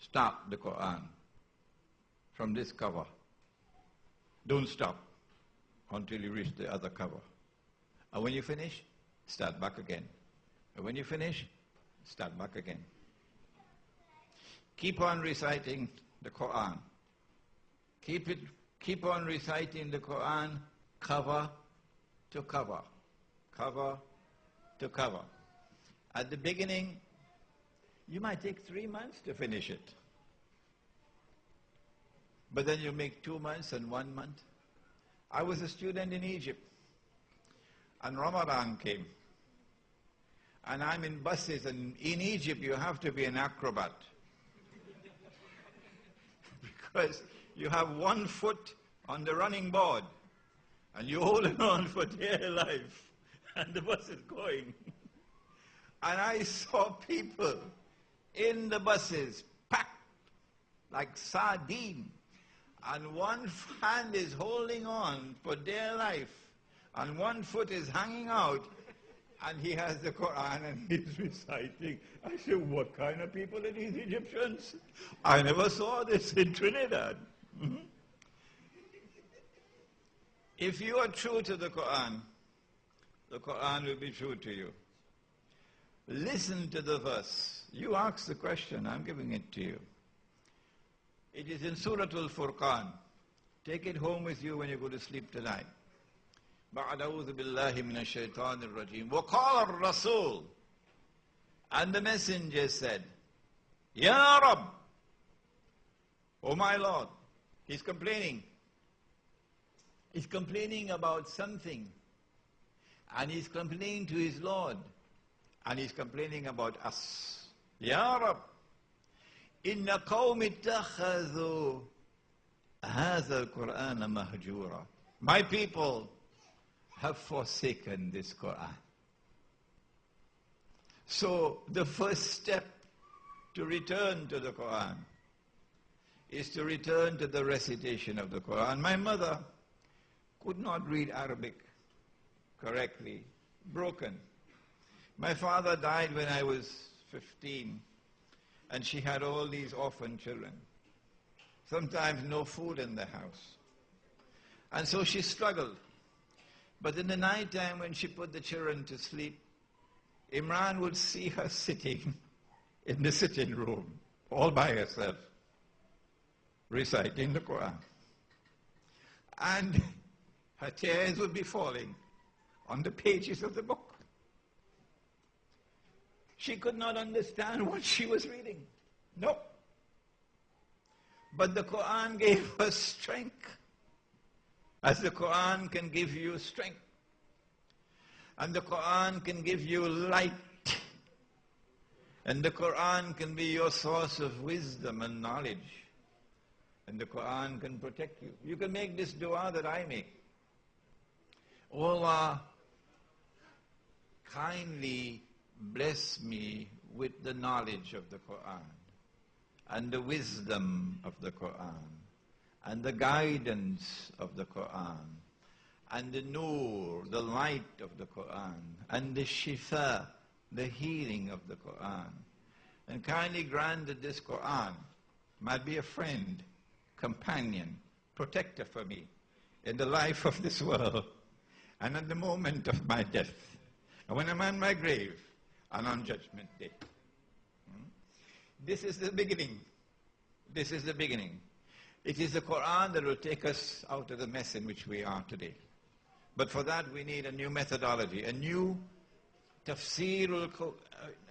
Start the Quran from this cover. Don't stop until you reach the other cover. And when you finish, start back again. And when you finish, start back again. Keep on reciting the Quran. Keep on reciting the Quran cover to cover. Cover to cover. At the beginning, you might take 3 months to finish it. But then you make 2 months and 1 month. I was a student in Egypt, and Ramadan came. And I'm in buses, and in Egypt you have to be an acrobat. Because you have 1 foot on the running board, and you're holding on for dear life, and the bus is going. And I saw people in the buses packed like sardine, and one hand is holding on for dear life, and 1 foot is hanging out, and he has the Quran and he's reciting. I said, what kind of people are these Egyptians? I never saw this in Trinidad. If you are true to the Quran will be true to you. Listen to the verse. You ask the question, I'm giving it to you. It is in Surah Al-Furqan. Take it home with you when you go to sleep tonight. بعد أعوذ بالله من الشيطان الرجيم وقال الرسول, and the messenger said, Ya Rab, oh my Lord. He's complaining. He's complaining about something. And he's complaining to his Lord. And he's complaining about us. Ya Rab, inna qawmi ittakhadhu hadha al-Qur'ana mahjura. My people have forsaken this Quran. So the first step to return to the Quran is to return to the recitation of the Quran. My mother could not read Arabic correctly, broken. My father died when I was 15, and she had all these orphan children. Sometimes no food in the house. And so she struggled. But in the night time when she put the children to sleep, Imran would see her sitting in the sitting room, all by herself, reciting the Quran. And her tears would be falling on the pages of the book. She could not understand what she was reading. No. But the Quran gave her strength, as the Quran can give you strength. And the Quran can give you light. And the Quran can be your source of wisdom and knowledge. And the Quran can protect you. You can make this dua that I make. Oh Allah, kindly bless me with the knowledge of the Quran, and the wisdom of the Quran, and the guidance of the Quran, and the nur, the light of the Quran, and the shifa, the healing of the Quran. And kindly grant that this Quran might be a friend, companion, protector for me in the life of this world, and at the moment of my death, and when I'm on my grave, and on Judgment Day. This is the beginning. This is the beginning. It is the Quran that will take us out of the mess in which we are today. But for that we need a new methodology, a new tafsir,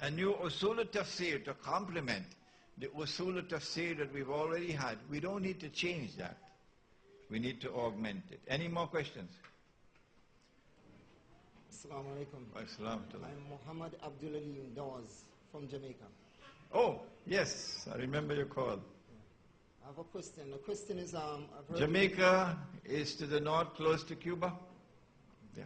a new usul al-tafsir to complement the usul al-tafsir that we've already had. We don't need to change that. We need to augment it. Any more questions? Assalamu alaikum. I'm Muhammad Abdulalim Dawes from Jamaica. Oh, yes, I remember your call. I have a question. The question is, I've heard Jamaica is to the north, close to Cuba? Yeah.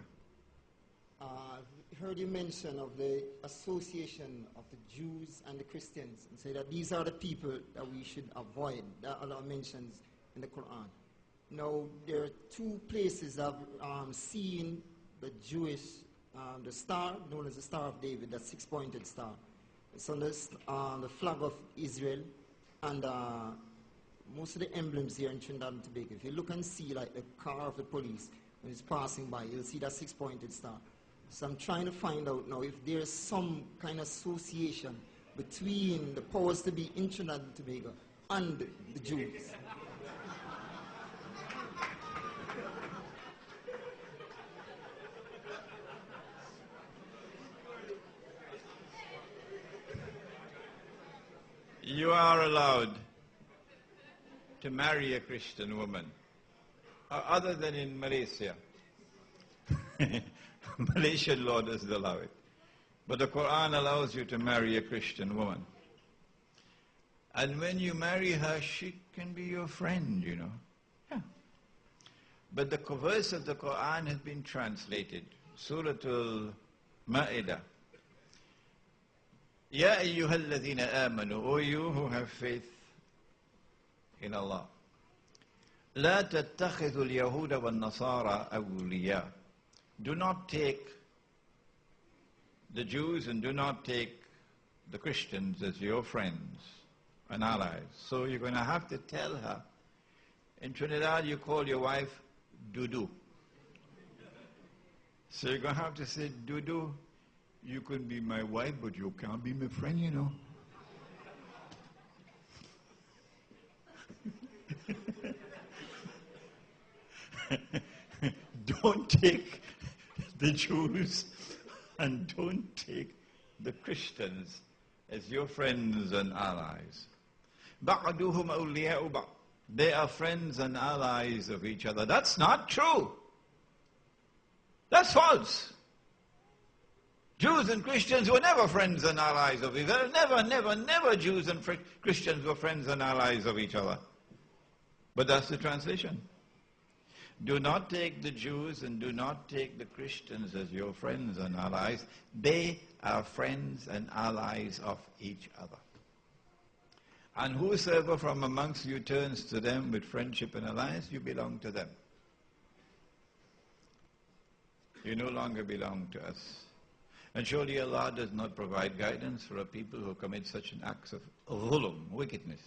I've heard you mention of the association of the Jews and the Christians, and say that these are the people that we should avoid. That Allah mentions in the Quran. Now, there are 2 places I've seen the Jewish, the star, known as the Star of David, that 6-pointed star. It's on the flag of Israel, And most of the emblems here in Trinidad and Tobago, if you look and see like the car of the police when it's passing by, you'll see that six-pointed star. So I'm trying to find out now if there's some kind of association between the powers to be in Trinidad and Tobago and the Jews. You are allowed to marry a Christian woman, other than in Malaysia. Malaysian law doesn't allow it. But the Quran allows you to marry a Christian woman. And when you marry her, she can be your friend, you know. Yeah. But the verse of the Quran has been translated. Surah Al-Ma'idah. Ya ayyuhalladhina amanu, O you who have faith in Allah. La tattakhidhu al-yahuda wal-nasara awliya. Do not take the Jews and do not take the Christians as your friends and allies. So you're going to have to tell her. In Trinidad, you call your wife Dudu. So you're going to have to say, Dudu, you can be my wife, but you can't be my friend, you know. Don't take the Jews and don't take the Christians as your friends and allies. بَعْدُهُمْ أَوْلِيَاءُ بَعْضٍ. They are friends and allies of each other. That's not true. That's false. Jews and Christians were never friends and allies of each other. Never Jews and Christians were friends and allies of each other. But that's the translation. Do not take the Jews and do not take the Christians as your friends and allies. They are friends and allies of each other. And whosoever from amongst you turns to them with friendship and alliance, you belong to them. You no longer belong to us. And surely Allah does not provide guidance for a people who commit such an act of dhulm, wickedness.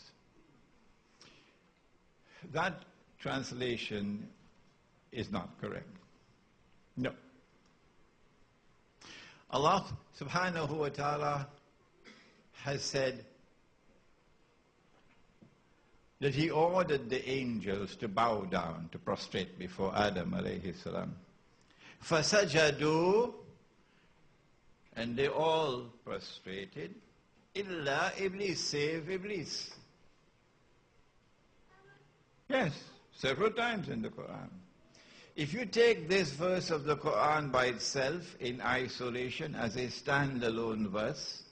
That translation is not correct. No. Allah subhanahu wa ta'ala has said that He ordered the angels to bow down, to prostrate before Adam alayhi salam. فَسَجَدُوا, and they all prostrated, illa Iblis, save Iblis. Yes, several times in the Quran. If you take this verse of the Quran by itself in isolation as a standalone verse,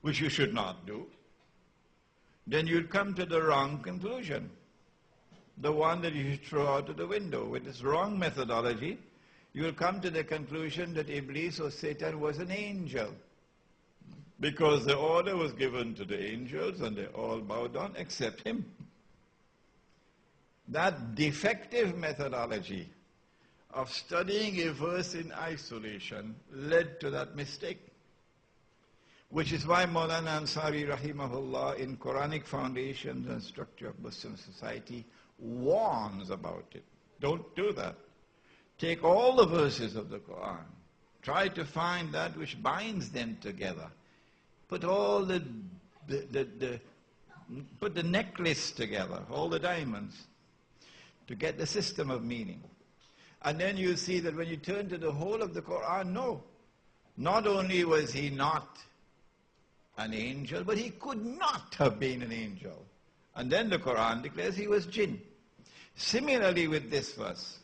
which you should not do, then you'd come to the wrong conclusion. The one that you should throw out of the window. With this wrong methodology, you will come to the conclusion that Iblis or Satan was an angel. Because the order was given to the angels and they all bowed down except him. That defective methodology of studying a verse in isolation led to that mistake. Which is why Maulana Ansari rahimahullah in Quranic Foundations and Structure of Muslim Society warns about it. Don't do that. Take all the verses of the Quran. Try to find that which binds them together. Put all put the necklace together, all the diamonds, to get the system of meaning. And then you see that when you turn to the whole of the Quran, no. Not only was he not an angel, but he could not have been an angel. And then the Quran declares he was jinn. Similarly with this verse.